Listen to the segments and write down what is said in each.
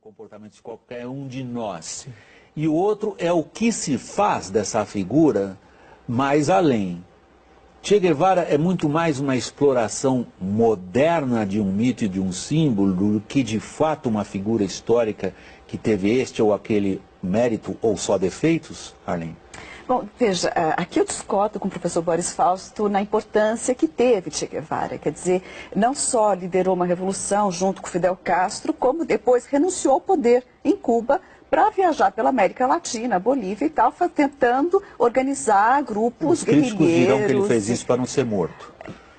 comportamento de qualquer um de nós. E o outro é o que se faz dessa figura mais além. Che Guevara é muito mais uma exploração moderna de um mito e de um símbolo do que de fato uma figura histórica que teve este ou aquele mérito ou só defeitos, Arlene? Bom, veja, aqui eu discordo com o professor Boris Fausto na importância que teve Che Guevara. Quer dizer, não só liderou uma revolução junto com Fidel Castro, como depois renunciou ao poder em Cuba para viajar pela América Latina, Bolívia e tal, tentando organizar grupos guerrilheiros. Os críticos dirão que ele fez isso para não ser morto.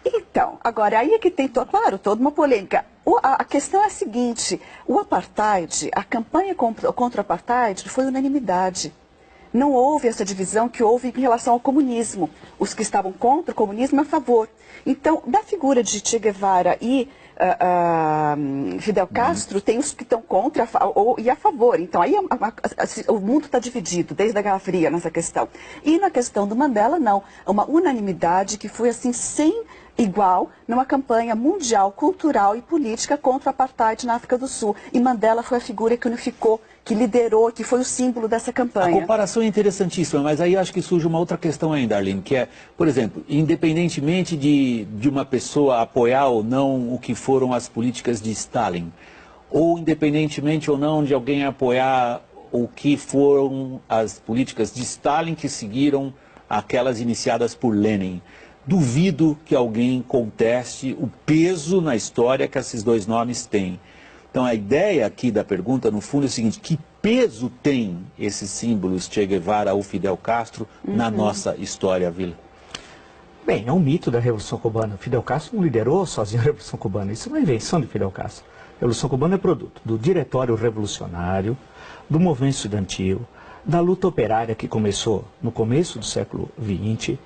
Então, agora, aí é que tem, claro, toda uma polêmica. A questão é a seguinte, o apartheid, a campanha contra o apartheid foi unanimidade. Não houve essa divisão que houve em relação ao comunismo. Os que estavam contra o comunismo a favor. Então, da figura de Che Guevara e Fidel Castro, tem os que estão contra e a favor. Então, aí o mundo está dividido, desde a Guerra Fria, nessa questão. E na questão do Mandela, não. Uma unanimidade que foi, assim, sem igual numa campanha mundial, cultural e política contra o apartheid na África do Sul. E Mandela foi a figura que unificou, que liderou, que foi o símbolo dessa campanha. A comparação é interessantíssima, mas aí acho que surge uma outra questão ainda, Arlene, que é, por exemplo, independentemente de uma pessoa apoiar ou não o que foram as políticas de Stalin, ou independentemente ou não de alguém apoiar o que foram as políticas de Stalin que seguiram aquelas iniciadas por Lenin, duvido que alguém conteste o peso na história que esses dois nomes têm. Então a ideia aqui da pergunta, no fundo, é o seguinte: que peso tem esses símbolos Che Guevara ou Fidel Castro na nossa história, Vila? Bem, é um mito da Revolução Cubana. Fidel Castro não liderou sozinho a Revolução Cubana. Isso não é invenção de Fidel Castro. A Revolução Cubana é produto do Diretório Revolucionário, do movimento estudantil, da luta operária que começou no começo do século XX,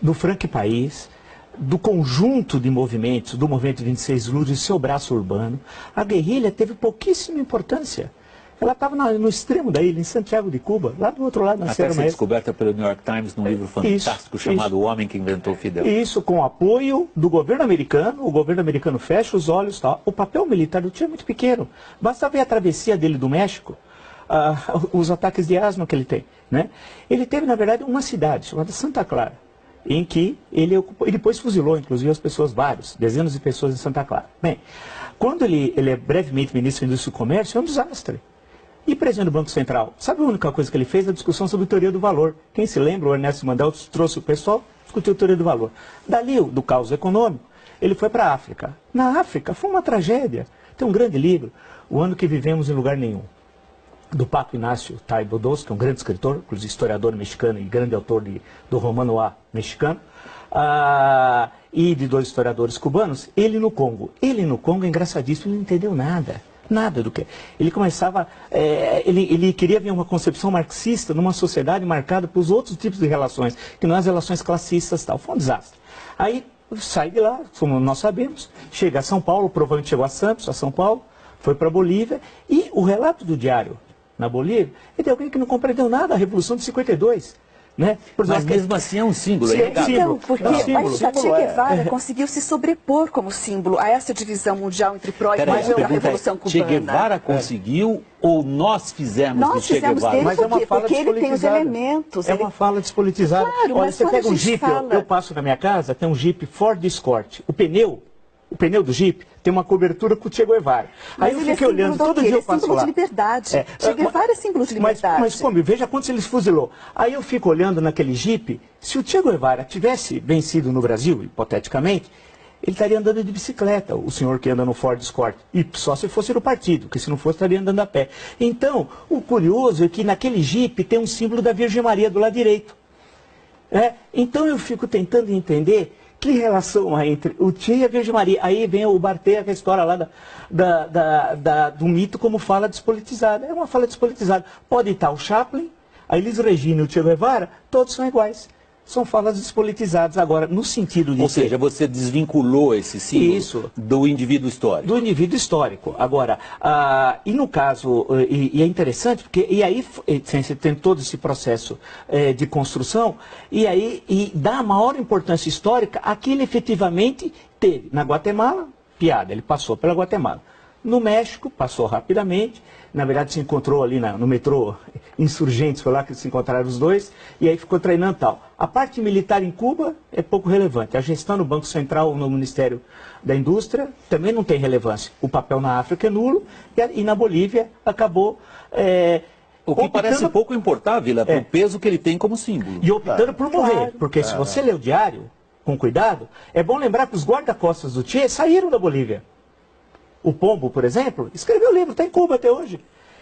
do Franque País, do conjunto de movimentos, do movimento 26 de Julho e seu braço urbano. A guerrilha teve pouquíssima importância. Ela estava no extremo da ilha, em Santiago de Cuba, lá do outro lado na Sierra Maestra. Até ser descoberta pelo New York Times num livro fantástico chamado O Homem que Inventou Fidel. Isso com o apoio do governo americano, o governo americano fecha os olhos, tá? O papel militar do tio é muito pequeno. Basta ver a travessia dele do México, os ataques de asma que ele tem, né? Ele teve, na verdade, uma cidade chamada Santa Clara, em que ele depois fuzilou, inclusive, as pessoas, dezenas de pessoas em Santa Clara. Bem, quando ele é brevemente ministro da Indústria e Comércio, é um desastre. E presidente do Banco Central, sabe a única coisa que ele fez? A discussão sobre teoria do valor. Quem se lembra, o Ernesto Mandel trouxe o pessoal, discutiu teoria do valor. Dali, do caos econômico, ele foi para a África. Na África, foi uma tragédia. Tem um grande livro, O Ano que Vivemos em Lugar Nenhum, do Paco Inácio Taibo Dos, que é um grande escritor, inclusive historiador mexicano e grande autor do Romano A mexicano, e de dois historiadores cubanos. Ele no Congo é engraçadíssimo, ele não entendeu nada do que. Ele começava, ele queria ver uma concepção marxista numa sociedade marcada por outros tipos de relações, que não as relações classistas e tal. Foi um desastre. Aí sai de lá, como nós sabemos, chega a São Paulo, provavelmente chegou a Santos, a São Paulo, foi para a Bolívia, e o relato do diário na Bolívia é de alguém que não compreendeu nada da Revolução de 52. Né? Mas mesmo assim é um símbolo. Então, porque Che Guevara conseguiu se sobrepor como símbolo a essa divisão mundial entre pró e contra a Revolução Cubana. Che Guevara conseguiu ou nós fizemos de Che Guevara? Mas é uma fala porque ele tem os elementos. É uma fala despolitizada. Claro, olha, você pega um Jeep, eu passo na minha casa, tem um Jeep Ford Escort. O pneu do Jeep tem uma cobertura com o Che Guevara. Aí eu fiquei olhando, todo dia eu passo lá. É símbolo de liberdade. Che Guevara é símbolo de liberdade. Mas como, veja quantos ele fuzilou. Aí eu fico olhando naquele Jeep, se o Che Guevara tivesse vencido no Brasil, hipoteticamente, ele estaria andando de bicicleta, o senhor que anda no Ford Escort. E só se fosse no partido, porque se não fosse, estaria andando a pé. Então, o curioso é que naquele Jeep tem um símbolo da Virgem Maria do lado direito. Então eu fico tentando entender que relação há entre o Che e a Virgem Maria. Aí vem o Barthez, a história lá do mito como fala despolitizada. É uma fala despolitizada. Pode estar o Chaplin, a Elis Regina e o Che Guevara, todos são iguais. São falas despolitizadas. Agora, no sentido de... Ou seja, você desvinculou esse símbolo do indivíduo histórico. Do indivíduo histórico. Agora, e no caso, e é interessante, porque e aí você tem todo esse processo de construção, e dá a maior importância histórica a que ele efetivamente teve. Na Guatemala, piada, ele passou pela Guatemala. No México, passou rapidamente, na verdade se encontrou ali no metrô Insurgentes, foi lá que se encontraram os dois, e aí ficou treinando tal. A parte militar em Cuba é pouco relevante, a gestão no Banco Central, no Ministério da Indústria, também não tem relevância. O papel na África é nulo, e na Bolívia acabou... O que parece pouco importar, Vila, para o peso que ele tem como símbolo. E optando por morrer, porque se você ler o diário, com cuidado, é bom lembrar que os guarda-costas do Che saíram da Bolívia. O Pombo, por exemplo, escreveu o livro, está em Cuba até hoje.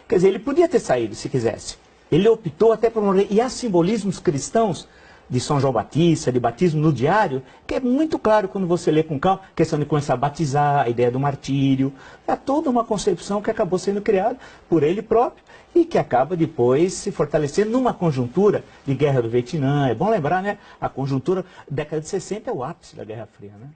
Quer dizer, ele podia ter saído se quisesse. Ele optou até por morrer. E há simbolismos cristãos de São João Batista, de batismo no diário, que é muito claro quando você lê com calma, questão de começar a batizar, a ideia do martírio. É toda uma concepção que acabou sendo criada por ele próprio e que acaba depois se fortalecendo numa conjuntura de guerra do Vietnã. É bom lembrar, né? A conjuntura década de 60 é o ápice da Guerra Fria, né?